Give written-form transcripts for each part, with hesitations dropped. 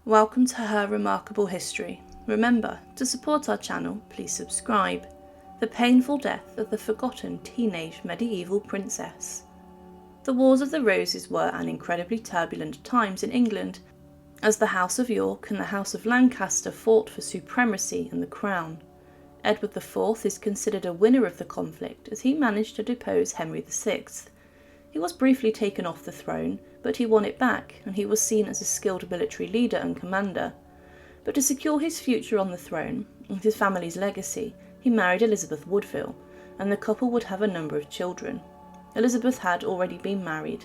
Welcome to her remarkable history. Remember, to support our channel, please subscribe. The painful death of the forgotten teenage medieval princess. The Wars of the Roses were an incredibly turbulent times in England, as the House of York and the House of Lancaster fought for supremacy and the crown. Edward IV is considered a winner of the conflict as he managed to depose Henry VI. He was briefly taken off the throne, but he won it back and he was seen as a skilled military leader and commander. But to secure his future on the throne and his family's legacy, he married Elizabeth Woodville, and the couple would have a number of children. Elizabeth had already been married,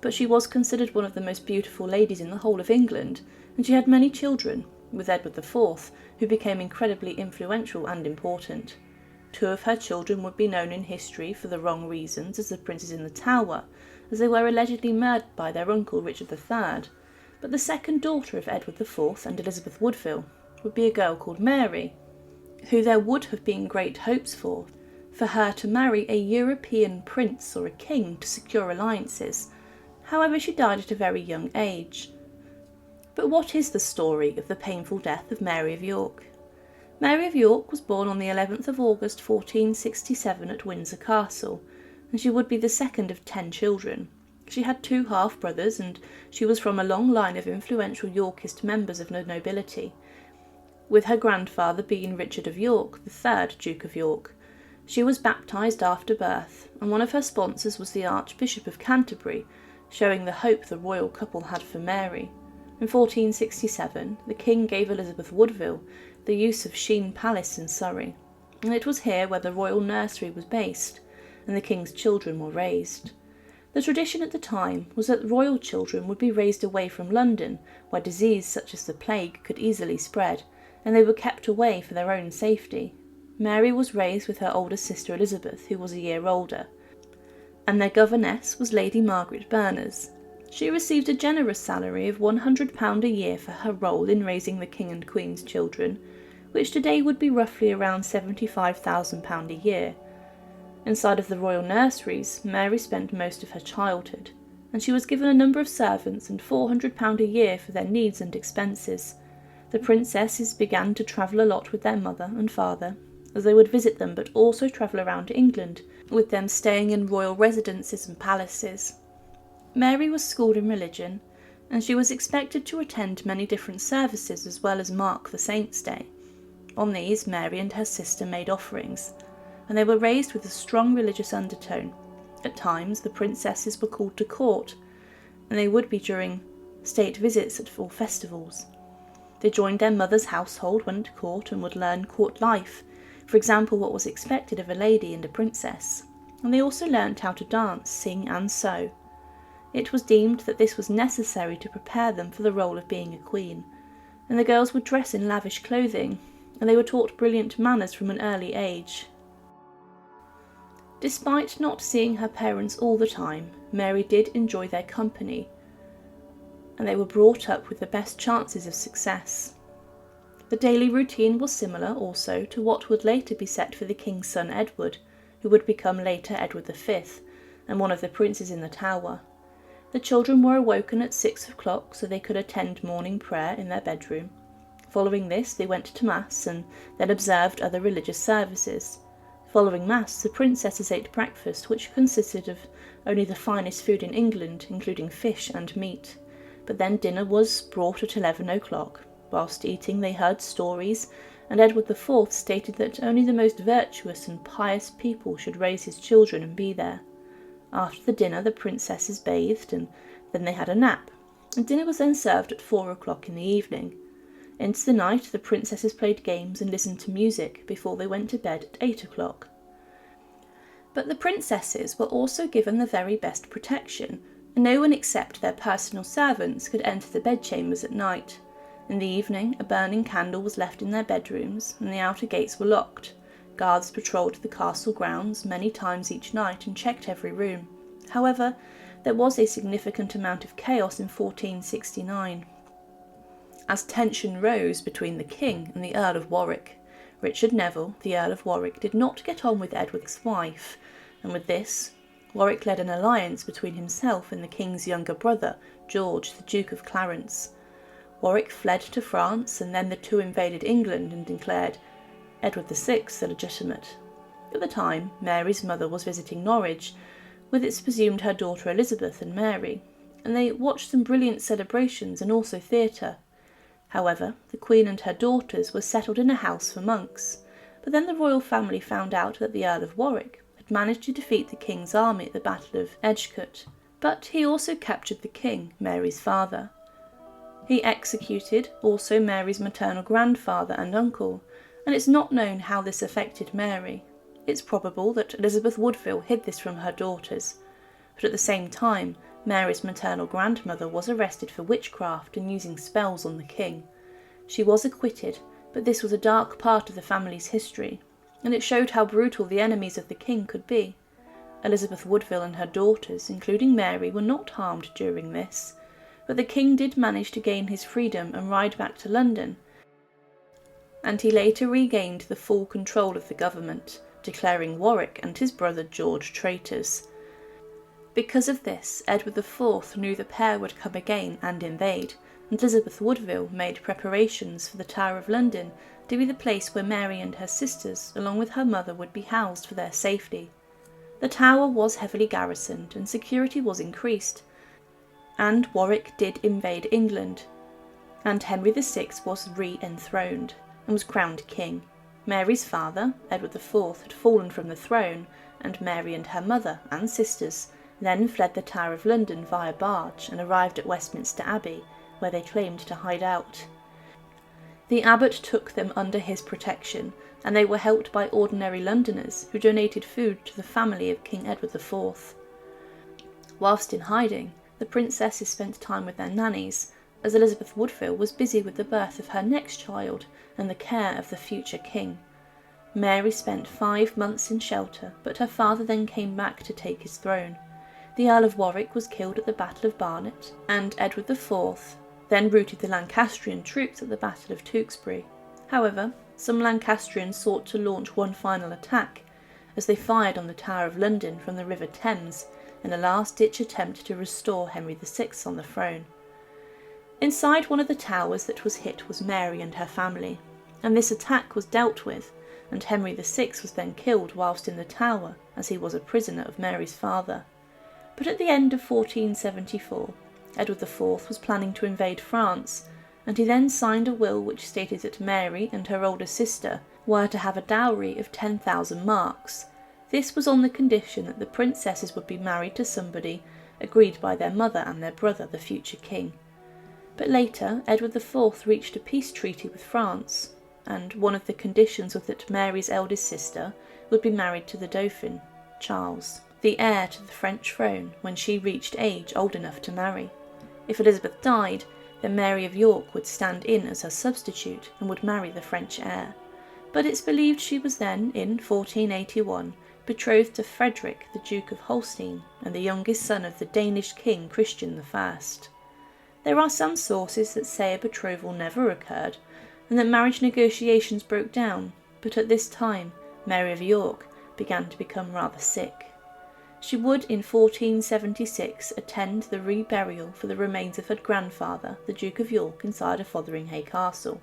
but she was considered one of the most beautiful ladies in the whole of England, and she had many children, with Edward IV, who became incredibly influential and important. Two of her children would be known in history for the wrong reasons as the princes in the Tower, as they were allegedly murdered by their uncle Richard III. But the second daughter of Edward IV and Elizabeth Woodville would be a girl called Mary, who there would have been great hopes for her to marry a European prince or a king to secure alliances. However, she died at a very young age. But what is the story of the painful death of Mary of York? Mary of York was born on the 11th of August 1467 at Windsor Castle, and she would be the second of 10 children. She had 2 half-brothers, and she was from a long line of influential Yorkist members of the nobility, with her grandfather being Richard of York, the 3rd Duke of York. She was baptised after birth, and one of her sponsors was the Archbishop of Canterbury, showing the hope the royal couple had for Mary. In 1467, the king gave Elizabeth Woodville the use of Sheen Palace in Surrey, and it was here where the royal nursery was based, and the king's children were raised. The tradition at the time was that royal children would be raised away from London, where disease such as the plague could easily spread, and they were kept away for their own safety. Mary was raised with her older sister Elizabeth, who was a year older, and their governess was Lady Margaret Berners. She received a generous salary of £100 a year for her role in raising the King and Queen's children, which today would be roughly around £75,000 a year. Inside of the royal nurseries, Mary spent most of her childhood, and she was given a number of servants and £400 a year for their needs and expenses. The princesses began to travel a lot with their mother and father, as they would visit them but also travel around England, with them staying in royal residences and palaces. Mary was schooled in religion, and she was expected to attend many different services as well as mark the Saint's Day. On these, Mary and her sister made offerings, and they were raised with a strong religious undertone. At times, the princesses were called to court, and they would be during state visits or festivals. They joined their mother's household when at court and would learn court life, for example what was expected of a lady and a princess, and they also learnt how to dance, sing and sew. It was deemed that this was necessary to prepare them for the role of being a queen, and the girls would dress in lavish clothing, and they were taught brilliant manners from an early age. Despite not seeing her parents all the time, Mary did enjoy their company, and they were brought up with the best chances of success. The daily routine was similar also to what would later be set for the king's son Edward, who would become later Edward V, and one of the princes in the Tower. The children were awoken at 6 o'clock so they could attend morning prayer in their bedroom. Following this, they went to Mass and then observed other religious services. Following Mass, the princesses ate breakfast, which consisted of only the finest food in England, including fish and meat. But then dinner was brought at 11 o'clock. Whilst eating, they heard stories, and Edward IV stated that only the most virtuous and pious people should raise his children and be there. After the dinner, the princesses bathed, and then they had a nap, and dinner was then served at 4 o'clock in the evening. Into the night, the princesses played games and listened to music before they went to bed at 8 o'clock. But the princesses were also given the very best protection, and no one except their personal servants could enter the bedchambers at night. In the evening, a burning candle was left in their bedrooms, and the outer gates were locked. Guards patrolled the castle grounds many times each night and checked every room. However, there was a significant amount of chaos in 1469. As tension rose between the king and the Earl of Warwick, Richard Neville, the Earl of Warwick, did not get on with Edward's wife, and with this, Warwick led an alliance between himself and the king's younger brother, George, the Duke of Clarence. Warwick fled to France, and then the two invaded England and declared Edward VI illegitimate. At the time, Mary's mother was visiting Norwich, with it's presumed her daughter Elizabeth and Mary, and they watched some brilliant celebrations and also theatre. However, the Queen and her daughters were settled in a house for monks, but then the royal family found out that the Earl of Warwick had managed to defeat the King's army at the Battle of Edgecote, but he also captured the King, Mary's father. He executed also Mary's maternal grandfather and uncle, and it's not known how this affected Mary. It's probable that Elizabeth Woodville hid this from her daughters, but at the same time, Mary's maternal grandmother was arrested for witchcraft and using spells on the king. She was acquitted, but this was a dark part of the family's history, and it showed how brutal the enemies of the king could be. Elizabeth Woodville and her daughters, including Mary, were not harmed during this, but the king did manage to gain his freedom and ride back to London, and he later regained the full control of the government, declaring Warwick and his brother George traitors. Because of this, Edward IV knew the pair would come again and invade, and Elizabeth Woodville made preparations for the Tower of London to be the place where Mary and her sisters, along with her mother, would be housed for their safety. The tower was heavily garrisoned and security was increased, and Warwick did invade England, and Henry VI was re-enthroned and was crowned king. Mary's father, Edward IV, had fallen from the throne, and Mary and her mother and sisters then fled the Tower of London via barge and arrived at Westminster Abbey, where they claimed to hide out. The abbot took them under his protection, and they were helped by ordinary Londoners who donated food to the family of King Edward IV. Whilst in hiding, the princesses spent time with their nannies, as Elizabeth Woodville was busy with the birth of her next child and the care of the future king. Mary spent 5 months in shelter, but her father then came back to take his throne. The Earl of Warwick was killed at the Battle of Barnet, and Edward IV then routed the Lancastrian troops at the Battle of Tewkesbury. However, some Lancastrians sought to launch one final attack, as they fired on the Tower of London from the River Thames in a last-ditch attempt to restore Henry VI on the throne. Inside one of the towers that was hit was Mary and her family, and this attack was dealt with, and Henry VI was then killed whilst in the tower, as he was a prisoner of Mary's father. But at the end of 1474, Edward IV was planning to invade France, and he then signed a will which stated that Mary and her older sister were to have a dowry of 10,000 marks. This was on the condition that the princesses would be married to somebody agreed by their mother and their brother, the future king. But later, Edward IV reached a peace treaty with France, and one of the conditions was that Mary's eldest sister would be married to the Dauphin, Charles, the heir to the French throne, when she reached age old enough to marry. If Elizabeth died, then Mary of York would stand in as her substitute and would marry the French heir. But it's believed she was then, in 1481, betrothed to Frederick, the Duke of Holstein, and the youngest son of the Danish king Christian I. There are some sources that say a betrothal never occurred, and that marriage negotiations broke down, but at this time Mary of York began to become rather sick. She would in 1476 attend the reburial for the remains of her grandfather, the Duke of York, inside of Fotheringhay Castle.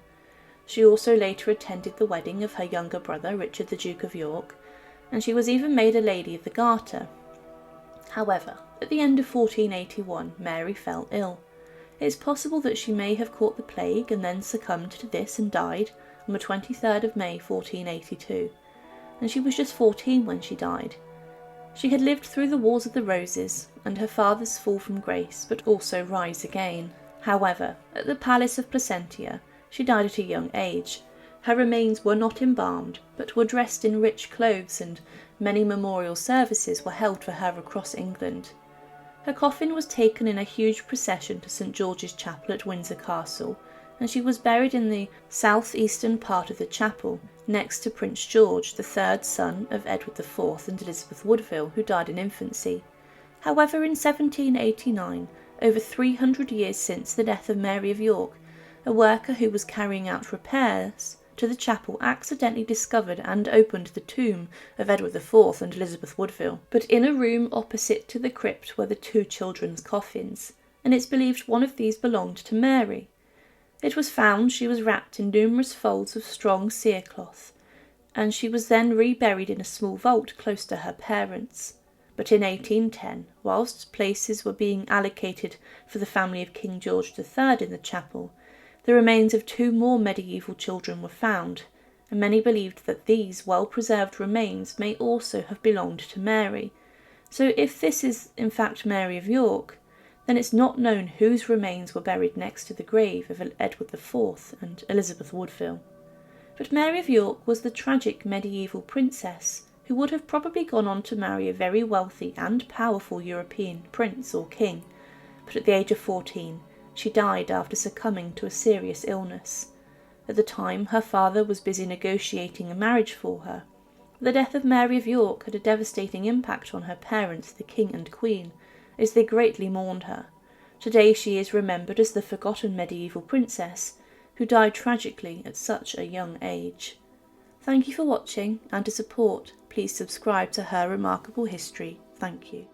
She also later attended the wedding of her younger brother, Richard the Duke of York, and she was even made a Lady of the Garter. However, at the end of 1481, Mary fell ill. It is possible that she may have caught the plague and then succumbed to this and died on the 23rd of May 1482, and she was just 14 when she died. She had lived through the Wars of the Roses and her father's fall from grace, but also rise again. However, at the Palace of Placentia, she died at a young age. Her remains were not embalmed, but were dressed in rich clothes, and many memorial services were held for her across England. Her coffin was taken in a huge procession to St George's Chapel at Windsor Castle, and she was buried in the south-eastern part of the chapel, next to Prince George, the third son of Edward IV and Elizabeth Woodville, who died in infancy. However, in 1789, over 300 years since the death of Mary of York, a worker who was carrying out repairs to the chapel accidentally discovered and opened the tomb of Edward IV and Elizabeth Woodville, but in a room opposite to the crypt were the two children's coffins, and it's believed one of these belonged to Mary. It was found she was wrapped in numerous folds of strong cerecloth, and she was then reburied in a small vault close to her parents. But in 1810, whilst places were being allocated for the family of King George III in the chapel, the remains of 2 more medieval children were found, and many believed that these well-preserved remains may also have belonged to Mary. So if this is in fact Mary of York, then it's not known whose remains were buried next to the grave of Edward IV and Elizabeth Woodville. But Mary of York was the tragic medieval princess who would have probably gone on to marry a very wealthy and powerful European prince or king, but at the age of 14 she died after succumbing to a serious illness. At the time, her father was busy negotiating a marriage for her. The death of Mary of York had a devastating impact on her parents, the king and queen, as they greatly mourned her. Today she is remembered as the forgotten medieval princess who died tragically at such a young age. Thank you for watching, and to support, please subscribe to Her Remarkable History. Thank you.